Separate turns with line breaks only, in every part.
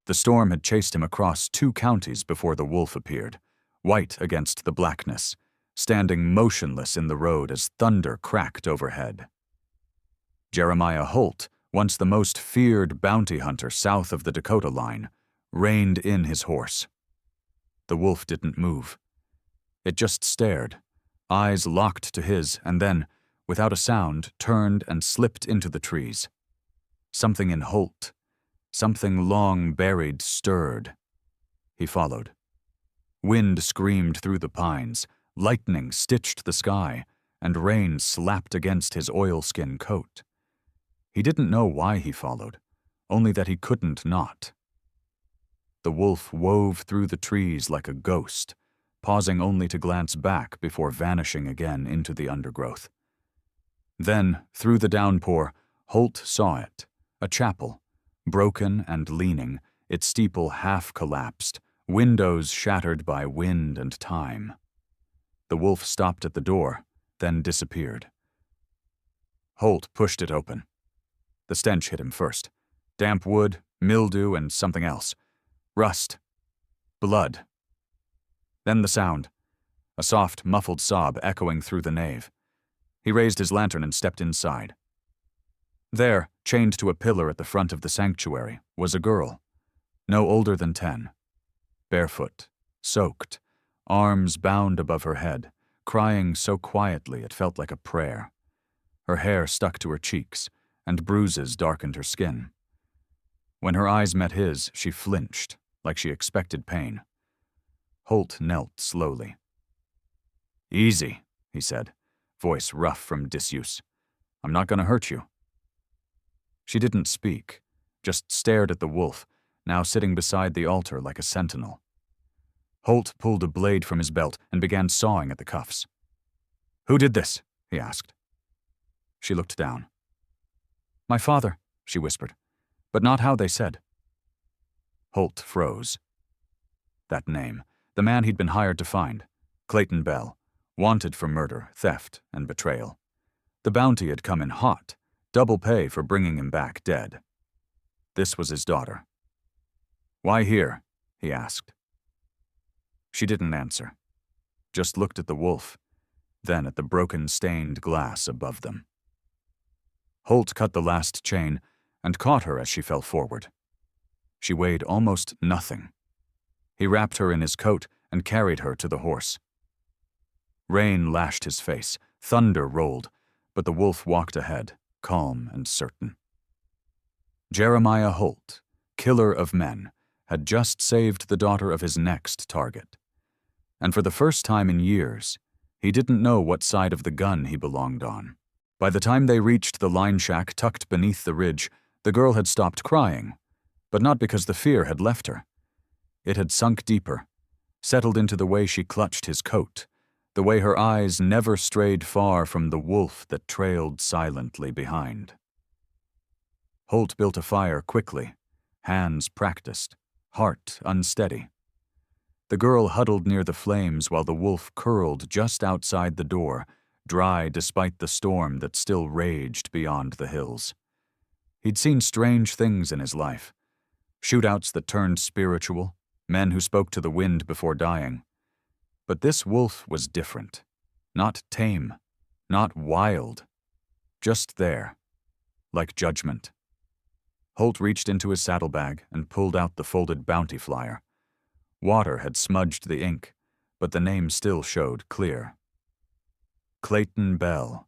The storm had chased him across 2 counties before the wolf appeared, white against the blackness, standing motionless in the road as thunder cracked overhead. Jeremiah Holt, once the most feared bounty hunter south of the Dakota line, reined in his horse. The wolf didn't move. It just stared, eyes locked to his, and then, without a sound, turned and slipped into the trees. Something in Holt, something long buried, stirred. He followed. Wind screamed through the pines, lightning stitched the sky, and rain slapped against his oilskin coat. He didn't know why he followed, only that he couldn't not. The wolf wove through the trees like a ghost, pausing only to glance back before vanishing again into the undergrowth. Then, through the downpour, Holt saw it, a chapel, broken and leaning, its steeple half collapsed, windows shattered by wind and time. The wolf stopped at the door, then disappeared. Holt pushed it open. The stench hit him first. Damp wood, mildew, and something else. Rust. Blood. Then the sound. A soft, muffled sob echoing through the nave. He raised his lantern and stepped inside. There, chained to a pillar at the front of the sanctuary, was a girl, no older than 10. Barefoot, soaked, arms bound above her head, crying so quietly it felt like a prayer. Her hair stuck to her cheeks, and bruises darkened her skin. When her eyes met his, she flinched, like she expected pain. Holt knelt slowly. "Easy," he said, voice rough from disuse. "I'm not going to hurt you." She didn't speak, just stared at the wolf, now sitting beside the altar like a sentinel. Holt pulled a blade from his belt and began sawing at the cuffs. "Who did this?" he asked. She looked down. "My father," she whispered, but not how they said. Holt froze. That name, the man he'd been hired to find, Clayton Bell, wanted for murder, theft, and betrayal. The bounty had come in hot, double pay for bringing him back dead. This was his daughter. "Why here?" he asked. She didn't answer, just looked at the wolf, then at the broken stained glass above them. Holt cut the last chain and caught her as she fell forward. She weighed almost nothing. He wrapped her in his coat and carried her to the horse. Rain lashed his face, thunder rolled, but the wolf walked ahead, calm and certain. Jeremiah Holt, killer of men, had just saved the daughter of his next target. And for the first time in years, he didn't know what side of the gun he belonged on. By the time they reached the line shack tucked beneath the ridge, the girl had stopped crying, but not because the fear had left her. It had sunk deeper, settled into the way she clutched his coat, the way her eyes never strayed far from the wolf that trailed silently behind. Holt built a fire quickly, hands practiced, heart unsteady. The girl huddled near the flames while the wolf curled just outside the door, dry despite the storm that still raged beyond the hills. He'd seen strange things in his life. Shootouts that turned spiritual, men who spoke to the wind before dying. But this wolf was different. Not tame, not wild. Just there, like judgment. Holt reached into his saddlebag and pulled out the folded bounty flyer. Water had smudged the ink, but the name still showed clear. Clayton Bell,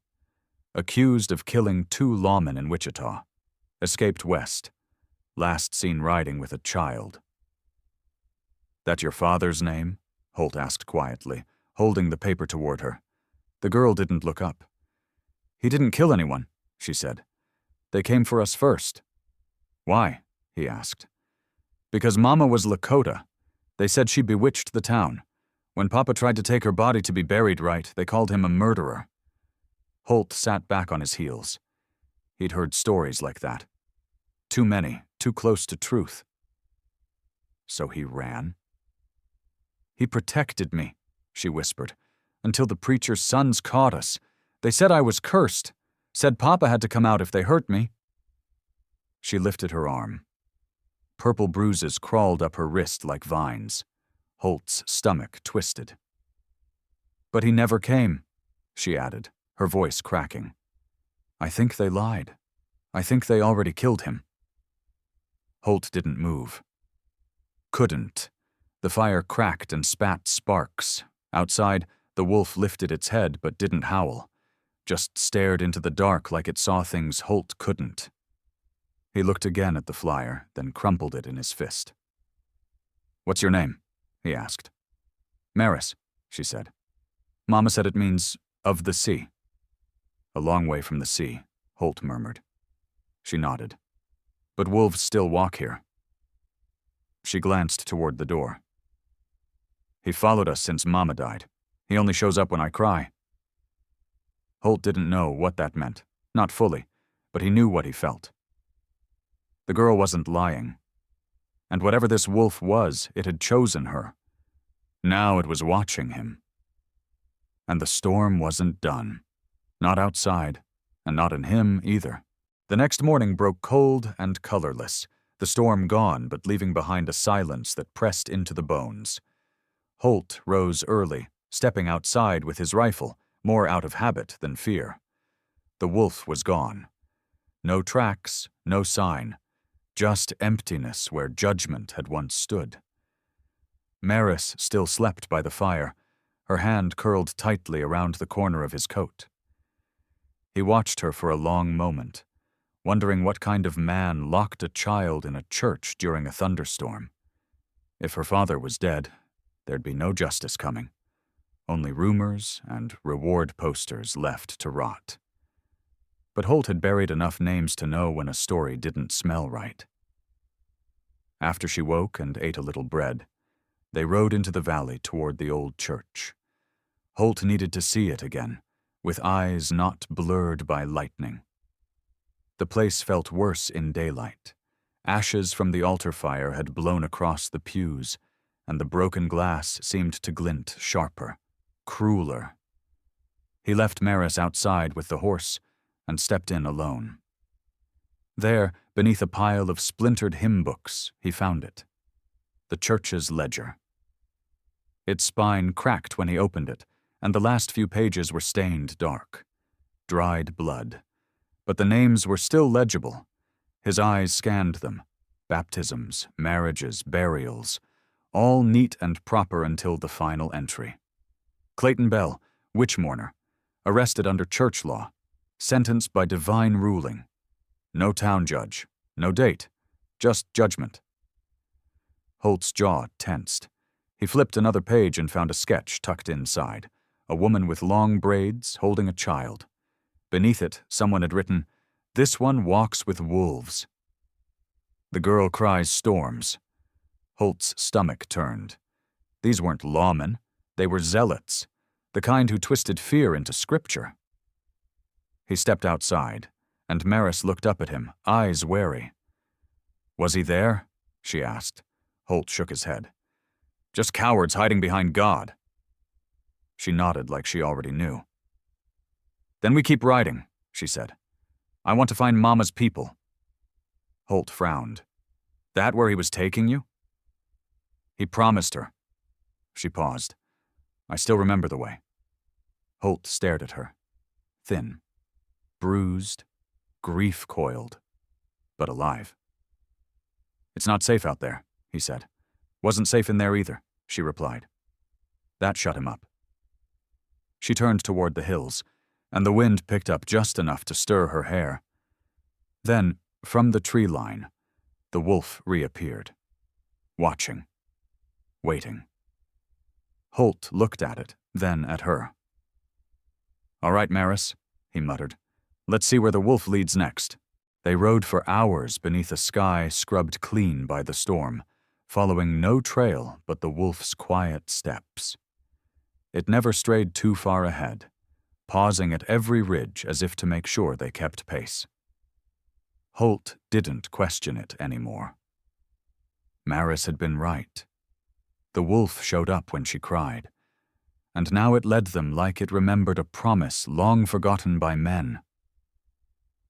accused of killing 2 lawmen in Wichita, escaped west, last seen riding with a child. "That your father's name?" Holt asked quietly, holding the paper toward her. The girl didn't look up. "He didn't kill anyone," she said. "They came for us first." "Why?" he asked. "Because Mama was Lakota. They said she bewitched the town. When Papa tried to take her body to be buried right, they called him a murderer." Holt sat back on his heels. He'd heard stories like that. Too many, too close to truth. So he ran? "He protected me," she whispered, "until the preacher's sons caught us. They said I was cursed, said Papa had to come out if they hurt me." She lifted her arm. Purple bruises crawled up her wrist like vines. Holt's stomach twisted. "But he never came," she added, her voice cracking. "I think they lied. I think they already killed him." Holt didn't move. Couldn't. The fire cracked and spat sparks. Outside, the wolf lifted its head but didn't howl, just stared into the dark like it saw things Holt couldn't. He looked again at the flyer, then crumpled it in his fist. "What's your name?" he asked. "Maris," she said. "Mama said it means, of the sea." "A long way from the sea," Holt murmured. She nodded. "But wolves still walk here." She glanced toward the door. "He followed us since Mama died. He only shows up when I cry." Holt didn't know what that meant, not fully, but he knew what he felt. The girl wasn't lying. And whatever this wolf was, it had chosen her. Now it was watching him. And the storm wasn't done. Not outside, and not in him either. The next morning broke cold and colorless, the storm gone but leaving behind a silence that pressed into the bones. Holt rose early, stepping outside with his rifle, more out of habit than fear. The wolf was gone. No tracks, no sign, just emptiness where judgment had once stood. Maris still slept by the fire, her hand curled tightly around the corner of his coat. He watched her for a long moment, wondering what kind of man locked a child in a church during a thunderstorm. If her father was dead, there'd be no justice coming. Only rumors and reward posters left to rot. But Holt had buried enough names to know when a story didn't smell right. After she woke and ate a little bread, they rode into the valley toward the old church. Holt needed to see it again, with eyes not blurred by lightning. The place felt worse in daylight. Ashes from the altar fire had blown across the pews, and the broken glass seemed to glint sharper, crueler. He left Maris outside with the horse and stepped in alone. There, beneath a pile of splintered hymn books, he found it. The church's ledger. Its spine cracked when he opened it, and the last few pages were stained dark. Dried blood. But the names were still legible. His eyes scanned them. Baptisms, marriages, burials. All neat and proper until the final entry. Clayton Bell, witch mourner. Arrested under church law. Sentenced by divine ruling. No town judge. No date. Just judgment. Holt's jaw tensed. He flipped another page and found a sketch tucked inside. A woman with long braids holding a child. Beneath it, someone had written, "This one walks with wolves." The girl cries storms. Holt's stomach turned. These weren't lawmen. They were zealots. The kind who twisted fear into scripture. He stepped outside, and Maris looked up at him, eyes wary. "Was he there?" she asked. Holt shook his head. "Just cowards hiding behind God." She nodded like she already knew. "Then we keep riding," she said. "I want to find Mama's people." Holt frowned. "That where he was taking you?" "He promised her." She paused. "I still remember the way." Holt stared at her. Thin. Bruised. Grief-coiled. But alive. "It's not safe out there," he said. "Wasn't safe in there either," she replied. That shut him up. She turned toward the hills, and the wind picked up just enough to stir her hair. Then, from the tree line, the wolf reappeared. Watching. Waiting. Holt looked at it, then at her. "All right, Maris," he muttered. "Let's see where the wolf leads next." They rode for hours beneath a sky scrubbed clean by the storm, following no trail but the wolf's quiet steps. It never strayed too far ahead, pausing at every ridge as if to make sure they kept pace. Holt didn't question it anymore. Maris had been right. The wolf showed up when she cried, and now it led them like it remembered a promise long forgotten by men.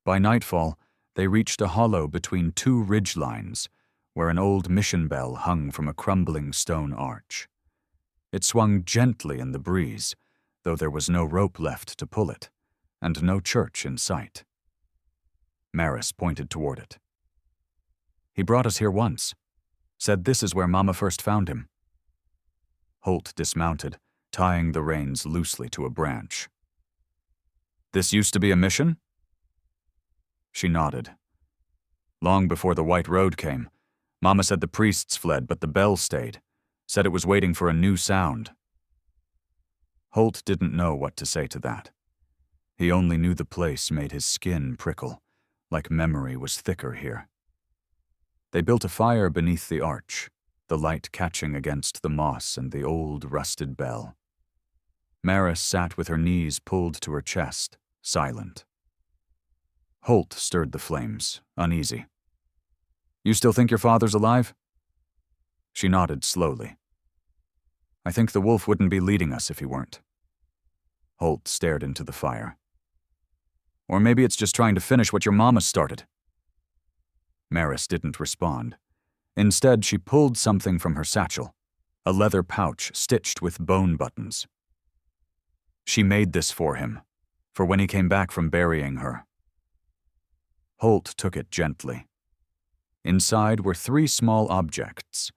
By nightfall, they reached a hollow between two ridgelines, where an old mission bell hung from a crumbling stone arch. It swung gently in the breeze, though there was no rope left to pull it, and no church in sight. Maris pointed toward it. "He brought us here once. Said this is where Mama first found him." Holt dismounted, tying the reins loosely to a branch. "This used to be a mission?" She nodded. "Long before the White Road came, Mama said the priests fled, but the bell stayed. Said it was waiting for a new sound." Holt didn't know what to say to that. He only knew the place made his skin prickle, like memory was thicker here. They built a fire beneath the arch, the light catching against the moss and the old rusted bell. Maris sat with her knees pulled to her chest, silent. Holt stirred the flames, uneasy. "You still think your father's alive?" She nodded slowly. "I think the wolf wouldn't be leading us if he weren't." Holt stared into the fire. "Or maybe it's just trying to finish what your mama started." Maris didn't respond. Instead, she pulled something from her satchel, a leather pouch stitched with bone buttons. She made this for him, for when he came back from burying her. Holt took it gently. Inside were 3 small objects: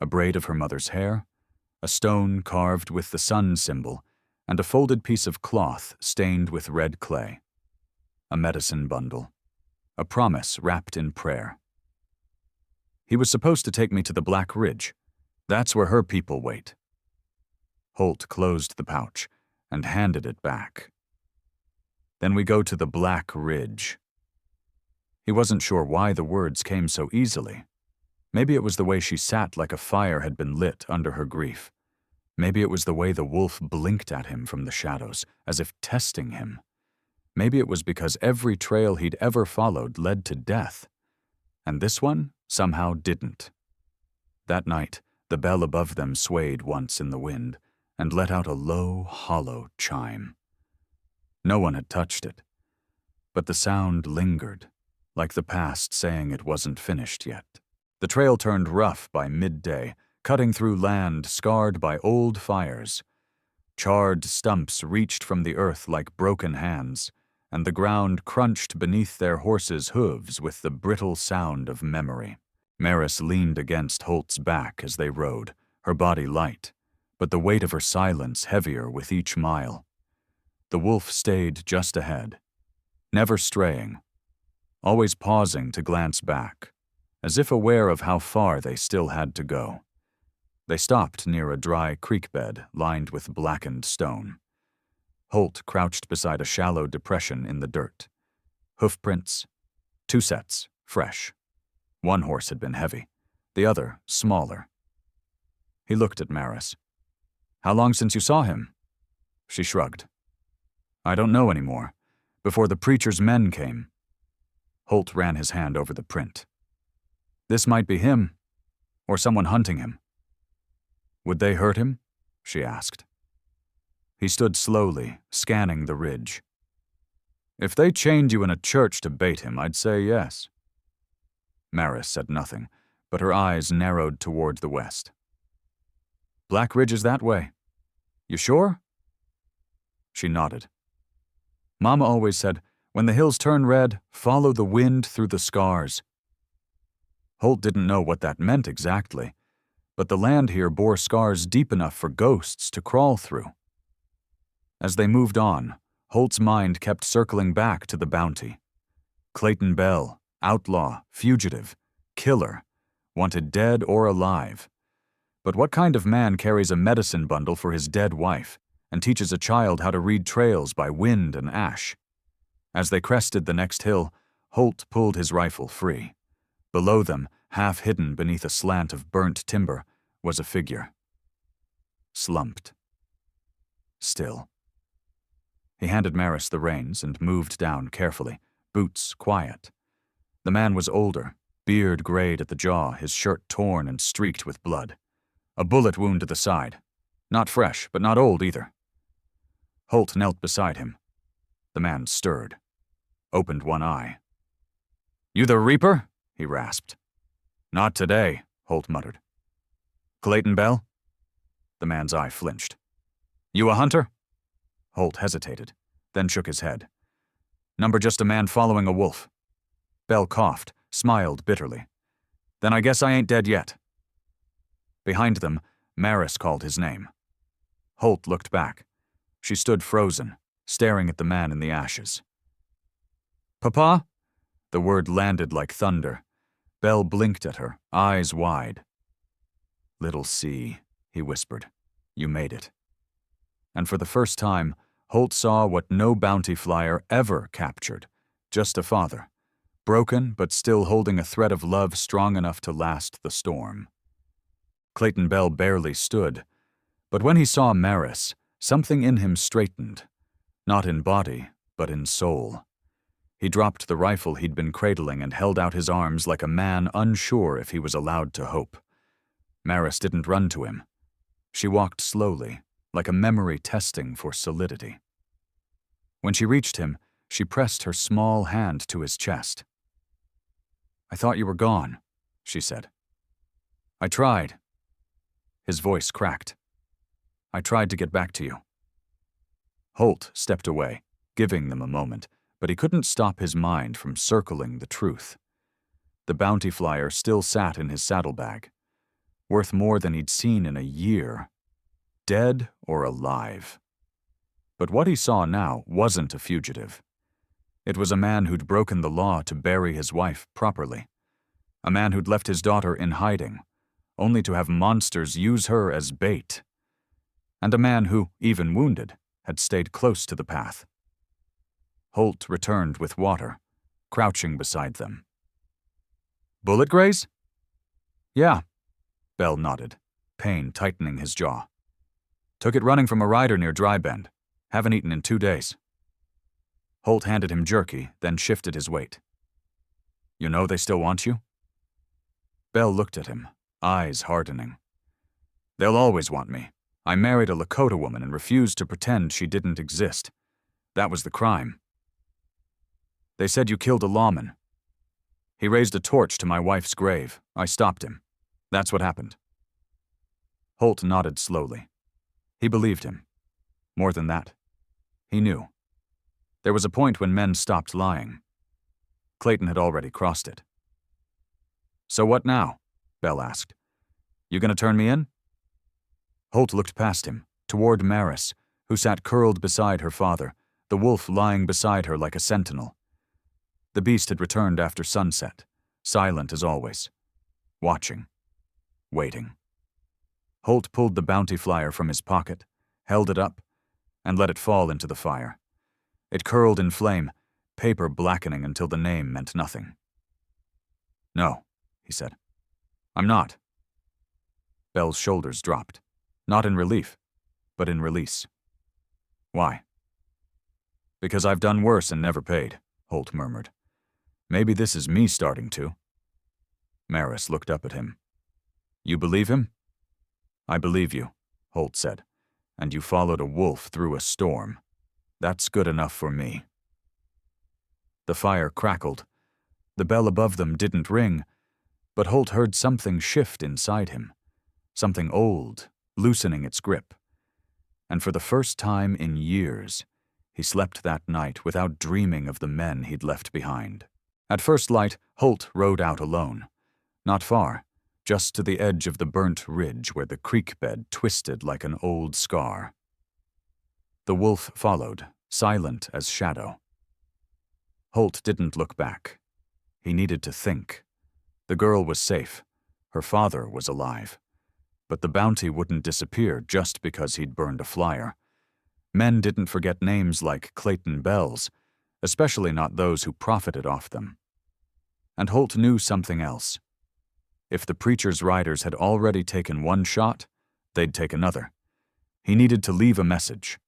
a braid of her mother's hair, a stone carved with the sun symbol, and a folded piece of cloth stained with red clay. A medicine bundle. A promise wrapped in prayer. "He was supposed to take me to the Black Ridge. That's where her people wait." Holt closed the pouch and handed it back. "Then we go to the Black Ridge." He wasn't sure why the words came so easily. Maybe it was the way she sat like a fire had been lit under her grief. Maybe it was the way the wolf blinked at him from the shadows, as if testing him. Maybe it was because every trail he'd ever followed led to death, and this one somehow didn't. That night, the bell above them swayed once in the wind and let out a low, hollow chime. No one had touched it, but the sound lingered, like the past saying it wasn't finished yet. The trail turned rough by midday, cutting through land scarred by old fires. Charred stumps reached from the earth like broken hands, and the ground crunched beneath their horses' hooves with the brittle sound of memory. Maris leaned against Holt's back as they rode, her body light, but the weight of her silence heavier with each mile. The wolf stayed just ahead, never straying, always pausing to glance back, as if aware of how far they still had to go. They stopped near a dry creek bed lined with blackened stone. Holt crouched beside a shallow depression in the dirt. Hoofprints, 2 sets, fresh. One horse had been heavy, the other smaller. He looked at Maris. "How long since you saw him?" She shrugged. "I don't know anymore. Before the preacher's men came." Holt ran his hand over the print. "This might be him, or someone hunting him." "Would they hurt him?" she asked. He stood slowly, scanning the ridge. "If they chained you in a church to bait him, I'd say yes." Maris said nothing, but her eyes narrowed toward the west. "Black Ridge is that way. You sure?" She nodded. "Mama always said, when the hills turn red, follow the wind through the scars." Holt didn't know what that meant exactly, but the land here bore scars deep enough for ghosts to crawl through. As they moved on, Holt's mind kept circling back to the bounty. Clayton Bell, outlaw, fugitive, killer, wanted dead or alive. But what kind of man carries a medicine bundle for his dead wife and teaches a child how to read trails by wind and ash? As they crested the next hill, Holt pulled his rifle free. Below them, half hidden beneath a slant of burnt timber, was a figure. Slumped. Still. He handed Maris the reins and moved down carefully, boots quiet. The man was older, beard grayed at the jaw, his shirt torn and streaked with blood. A bullet wound to the side. Not fresh, but not old either. Holt knelt beside him. The man stirred, opened one eye. "You the Reaper?" he rasped. Not today, Holt muttered. Clayton Bell? The man's eye flinched. You a hunter? Holt hesitated, then shook his head. Number just a man following a wolf. Bell coughed, smiled bitterly. Then I guess I ain't dead yet. Behind them, Maris called his name. Holt looked back. She stood frozen, staring at the man in the ashes. Papa? The word landed like thunder. Bell blinked at her, eyes wide. Little C, he whispered. You made it. And for the first time, Holt saw what no bounty flyer ever captured, just a father, broken but still holding a thread of love strong enough to last the storm. Clayton Bell barely stood, but when he saw Maris, something in him straightened, not in body, but in soul. He dropped the rifle he'd been cradling and held out his arms like a man unsure if he was allowed to hope. Maris didn't run to him. She walked slowly, like a memory testing for solidity. When she reached him, she pressed her small hand to his chest. I thought you were gone, she said. I tried. His voice cracked. I tried to get back to you. Holt stepped away, giving them a moment, but he couldn't stop his mind from circling the truth. The bounty flyer still sat in his saddlebag, worth more than he'd seen in a year, dead or alive. But what he saw now wasn't a fugitive. It was a man who'd broken the law to bury his wife properly, a man who'd left his daughter in hiding, only to have monsters use her as bait, and a man who, even wounded, had stayed close to the path. Holt returned with water, crouching beside them. Bullet graze? Yeah, Bell nodded, pain tightening his jaw. Took it running from a rider near Dry Bend. Haven't eaten in 2 days. Holt handed him jerky, then shifted his weight. You know they still want you? Bell looked at him, eyes hardening. They'll always want me. I married a Lakota woman and refused to pretend she didn't exist. That was the crime. They said you killed a lawman. He raised a torch to my wife's grave. I stopped him. That's what happened. Holt nodded slowly. He believed him. More than that, he knew. There was a point when men stopped lying. Clayton had already crossed it. So what now? Bell asked. You gonna turn me in? Holt looked past him, toward Maris, who sat curled beside her father, the wolf lying beside her like a sentinel. The beast had returned after sunset, silent as always, watching, waiting. Holt pulled the bounty flyer from his pocket, held it up, and let it fall into the fire. It curled in flame, paper blackening until the name meant nothing. No, he said. I'm not. Bell's shoulders dropped, not in relief, but in release. Why? Because I've done worse and never paid, Holt murmured. Maybe this is me starting to. Maris looked up at him. You believe him? I believe you, Holt said, and you followed a wolf through a storm. That's good enough for me. The fire crackled. The bell above them didn't ring, but Holt heard something shift inside him, something old, loosening its grip. And for the first time in years, he slept that night without dreaming of the men he'd left behind. At first light, Holt rode out alone. Not far, just to the edge of the burnt ridge where the creek bed twisted like an old scar. The wolf followed, silent as shadow. Holt didn't look back. He needed to think. The girl was safe. Her father was alive. But the bounty wouldn't disappear just because he'd burned a flyer. Men didn't forget names like Clayton Bell's, especially not those who profited off them. And Holt knew something else. If the preacher's riders had already taken one shot, they'd take another. He needed to leave a message.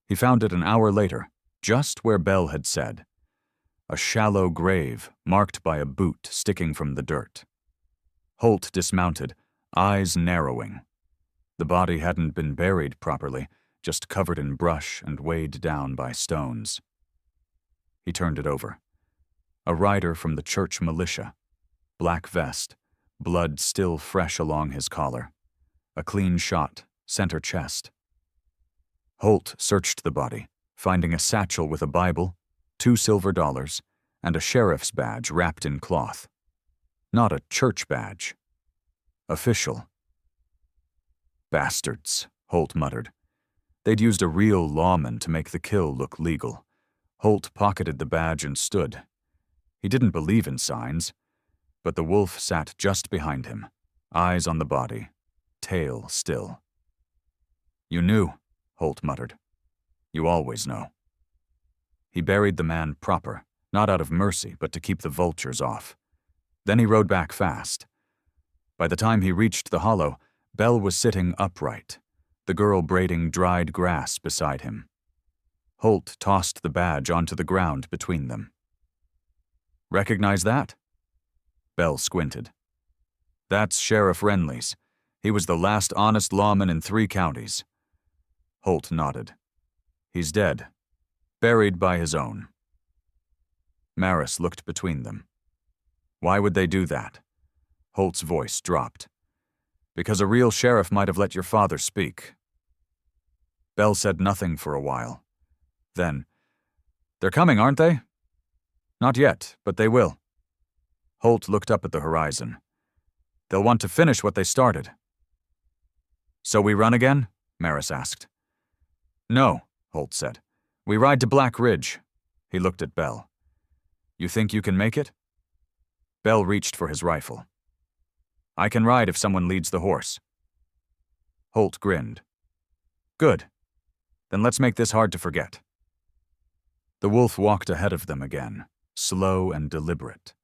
He found it an hour later, just where Bell had said. A shallow grave marked by a boot sticking from the dirt. Holt dismounted, eyes narrowing. The body hadn't been buried properly, just covered in brush and weighed down by stones. He turned it over. A rider from the church militia. Black vest, blood still fresh along his collar. A clean shot, center chest. Holt searched the body, finding a satchel with a Bible, $2 silver, and a sheriff's badge wrapped in cloth. Not a church badge. Official. Bastards, Holt muttered. They'd used a real lawman to make the kill look legal. Holt pocketed the badge and stood. He didn't believe in signs, but the wolf sat just behind him, eyes on the body, tail still. You knew, Holt muttered. You always know. He buried the man proper, not out of mercy, but to keep the vultures off. Then he rode back fast. By the time he reached the hollow, Belle was sitting upright, the girl braiding dried grass beside him. Holt tossed the badge onto the ground between them. Recognize that? Belle squinted. That's Sheriff Renly's. He was the last honest lawman in 3 counties. Holt nodded. He's dead. Buried by his own. Maris looked between them. Why would they do that? Holt's voice dropped. Because a real sheriff might have let your father speak. Belle said nothing for a while. Then, they're coming, aren't they? Not yet, but they will. Holt looked up at the horizon. They'll want to finish what they started. So we run again? Maris asked. No, Holt said. We ride to Black Ridge. He looked at Belle. You think you can make it? Belle reached for his rifle. I can ride if someone leads the horse. Holt grinned. Good. Then let's make this hard to forget. The wolf walked ahead of them again, slow and deliberate.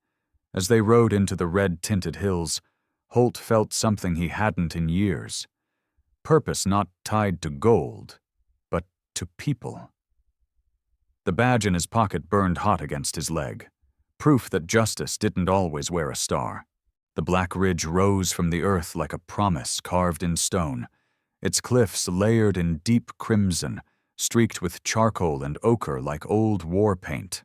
As they rode into the red-tinted hills, Holt felt something he hadn't in years. Purpose not tied to gold, but to people. The badge in his pocket burned hot against his leg, proof that justice didn't always wear a star. The Black Ridge rose from the earth like a promise carved in stone, its cliffs layered in deep crimson, streaked with charcoal and ochre like old war paint.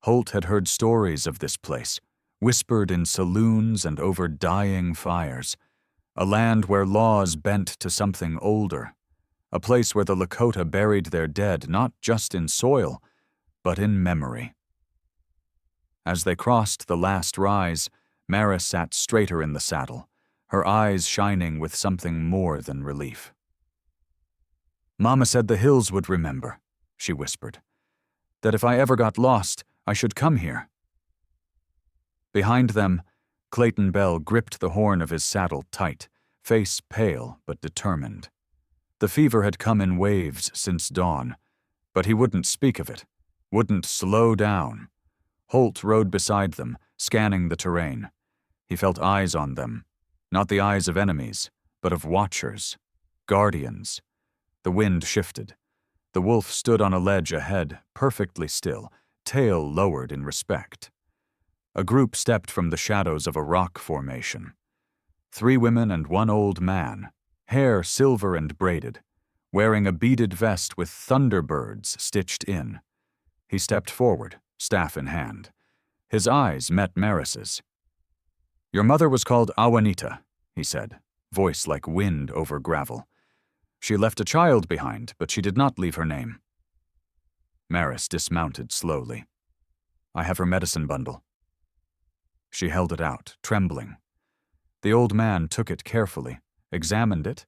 Holt had heard stories of this place, whispered in saloons and over dying fires, a land where laws bent to something older, a place where the Lakota buried their dead not just in soil, but in memory. As they crossed the last rise, Maris sat straighter in the saddle, her eyes shining with something more than relief. Mama said the hills would remember, she whispered, that if I ever got lost, I should come here. Behind them, Clayton Bell gripped the horn of his saddle tight, face pale but determined. The fever had come in waves since dawn, but he wouldn't speak of it, wouldn't slow down. Holt rode beside them, scanning the terrain. He felt eyes on them, not the eyes of enemies, but of watchers, guardians. The wind shifted. The wolf stood on a ledge ahead, perfectly still, tail lowered in respect. A group stepped from the shadows of a rock formation. 3 women and 1 old man, hair silver and braided, wearing a beaded vest with thunderbirds stitched in. He stepped forward, staff in hand. His eyes met Maris's. Your mother was called Awanita, he said, voice like wind over gravel. She left a child behind, but she did not leave her name. Maris dismounted slowly. I have her medicine bundle. She held it out, trembling. The old man took it carefully, examined it,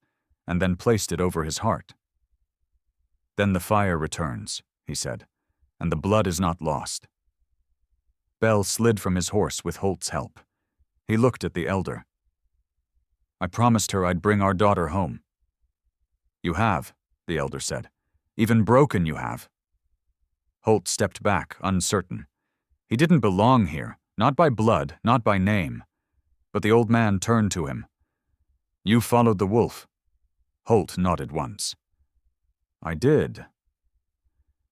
and then placed it over his heart. Then the fire returns, he said, and the blood is not lost. Bell slid from his horse with Holt's help. He looked at the elder. I promised her I'd bring our daughter home. You have, the elder said. Even broken you have. Holt stepped back, uncertain. He didn't belong here, not by blood, not by name. But the old man turned to him. You followed the wolf. Holt nodded once. I did.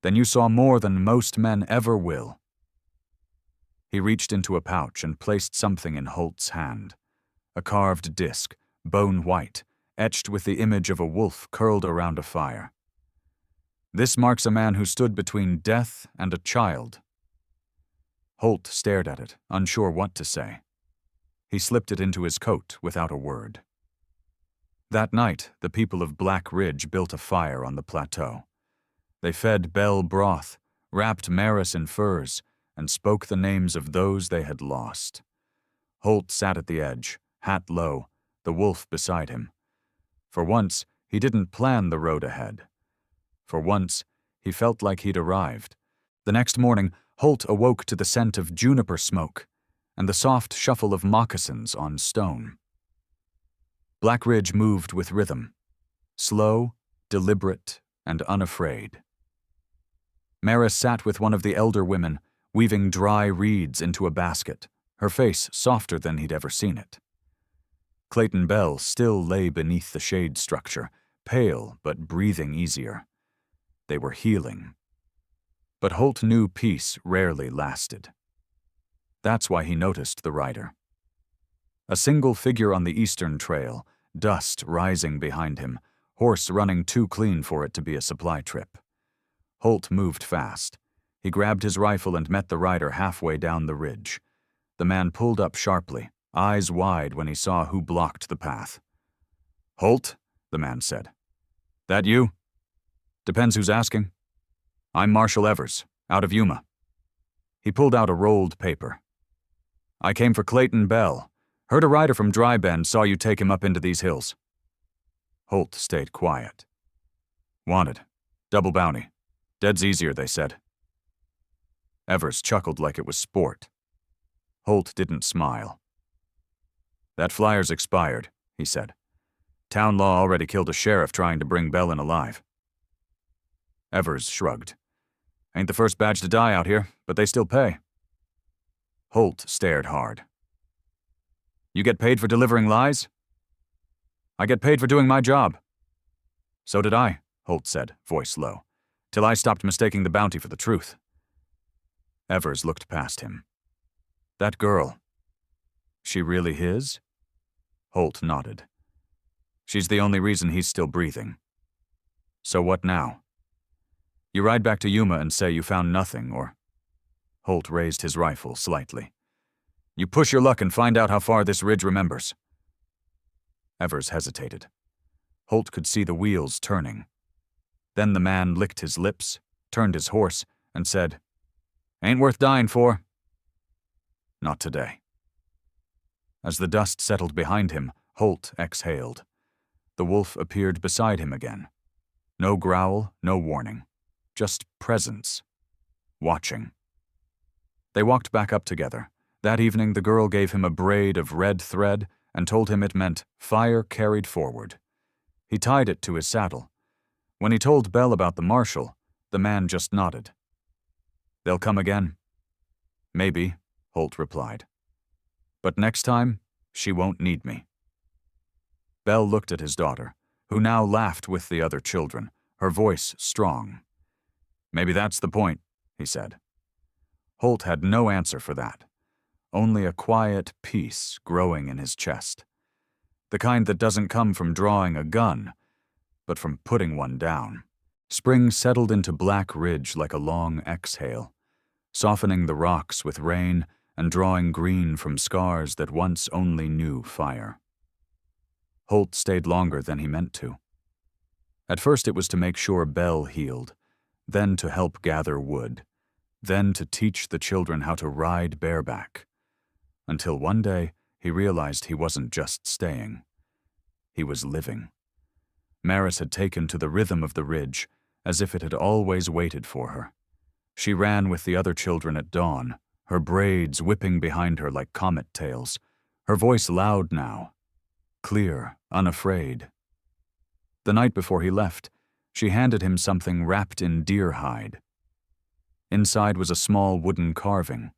Then you saw more than most men ever will. He reached into a pouch and placed something in Holt's hand. A carved disc, bone white, etched with the image of a wolf curled around a fire. This marks a man who stood between death and a child. Holt stared at it, unsure what to say. He slipped it into his coat without a word. That night, the people of Black Ridge built a fire on the plateau. They fed Bell broth, wrapped Maris in furs, and spoke the names of those they had lost. Holt sat at the edge, hat low, the wolf beside him. For once, he didn't plan the road ahead. For once, he felt like he'd arrived. The next morning, Holt awoke to the scent of juniper smoke and the soft shuffle of moccasins on stone. Black Ridge moved with rhythm, slow, deliberate, and unafraid. Maris sat with one of the elder women, weaving dry reeds into a basket, her face softer than he'd ever seen it. Clayton Bell still lay beneath the shade structure, pale but breathing easier. They were healing. But Holt knew peace rarely lasted. That's why he noticed the rider. A single figure on the eastern trail, dust rising behind him, horse running too clean for it to be a supply trip. Holt moved fast. He grabbed his rifle and met the rider halfway down the ridge. The man pulled up sharply, eyes wide when he saw who blocked the path. "Holt," the man said. "That you?" "Depends who's asking." "I'm Marshal Evers, out of Yuma." He pulled out a rolled paper. "I came for Clayton Bell. Heard a rider from Dry Bend saw you take him up into these hills." Holt stayed quiet. "Wanted. Double bounty. Dead's easier, they said." Evers chuckled like it was sport. Holt didn't smile. "That flyer's expired," he said. "Town law already killed a sheriff trying to bring Bell in alive." Evers shrugged. "Ain't the first badge to die out here, but they still pay." Holt stared hard. "You get paid for delivering lies?" "I get paid for doing my job." "So did I," Holt said, voice low, "till I stopped mistaking the bounty for the truth." Evers looked past him. "That girl, she really his?" Holt nodded. "She's the only reason he's still breathing." "So what now?" "You ride back to Yuma and say you found nothing, or—" Holt raised his rifle slightly. "You push your luck and find out how far this ridge remembers." Evers hesitated. Holt could see the wheels turning. Then the man licked his lips, turned his horse, and said, "Ain't worth dying for." "Not today." As the dust settled behind him, Holt exhaled. The wolf appeared beside him again. No growl, no warning. Just presence. Watching. They walked back up together. That evening the girl gave him a braid of red thread and told him it meant fire carried forward. He tied it to his saddle. When he told Bell about the marshal, the man just nodded. "They'll come again." "Maybe," Holt replied. "But next time, she won't need me." Bell looked at his daughter, who now laughed with the other children, her voice strong. "Maybe that's the point," he said. Holt had no answer for that. Only a quiet peace growing in his chest. The kind that doesn't come from drawing a gun, but from putting one down. Spring settled into Black Ridge like a long exhale, softening the rocks with rain and drawing green from scars that once only knew fire. Holt stayed longer than he meant to. At first it was to make sure Bell healed, then to help gather wood, then to teach the children how to ride bareback. Until one day he realized he wasn't just staying. He was living. Maris had taken to the rhythm of the ridge, as if it had always waited for her. She ran with the other children at dawn, her braids whipping behind her like comet tails, her voice loud now, clear, unafraid. The night before he left, she handed him something wrapped in deer hide. Inside was a small wooden carving,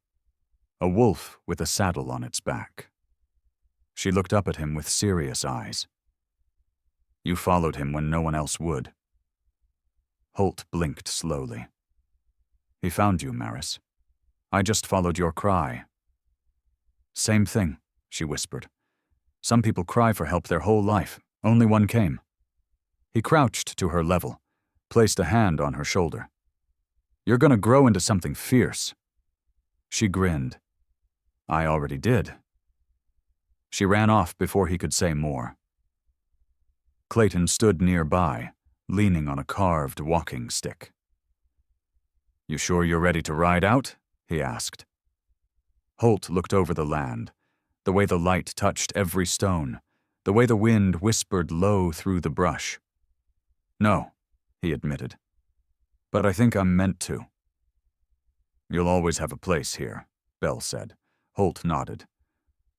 a wolf with a saddle on its back. She looked up at him with serious eyes. "You followed him when no one else would." Holt blinked slowly. "He found you, Maris. I just followed your cry." "Same thing," she whispered. "Some people cry for help their whole life. Only one came." He crouched to her level, placed a hand on her shoulder. "You're gonna grow into something fierce." She grinned. "I already did." She ran off before he could say more. Clayton stood nearby, leaning on a carved walking stick. "You sure you're ready to ride out?" he asked. Holt looked over the land, the way the light touched every stone, the way the wind whispered low through the brush. "No," he admitted, "but I think I'm meant to." "You'll always have a place here," Bell said. Holt nodded.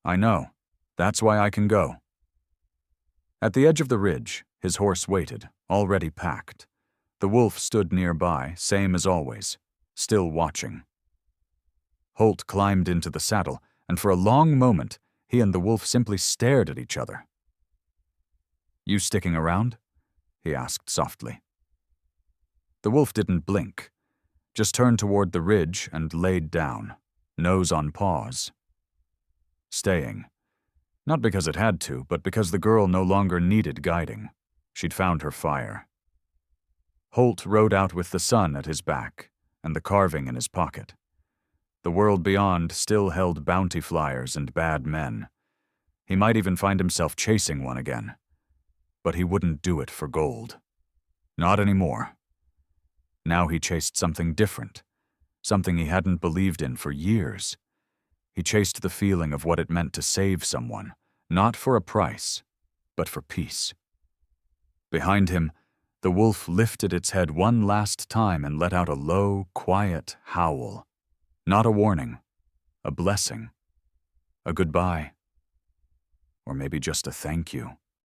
"I know. That's why I can go." At the edge of the ridge, his horse waited, already packed. The wolf stood nearby, same as always, still watching. Holt climbed into the saddle, and for a long moment, he and the wolf simply stared at each other. "You sticking around?" he asked softly. The wolf didn't blink, just turned toward the ridge and laid down, nose on paws. Staying. Not because it had to, but because the girl no longer needed guiding. She'd found her fire. Holt rode out with the sun at his back and the carving in his pocket. The world beyond still held bounty flyers and bad men. He might even find himself chasing one again. But he wouldn't do it for gold. Not anymore. Now he chased something different, something he hadn't believed in for years. He chased the feeling of what it meant to save someone, not for a price, but for peace. Behind him, the wolf lifted its head one last time and let out a low, quiet howl. Not a warning, a blessing, a goodbye, or maybe just a thank you.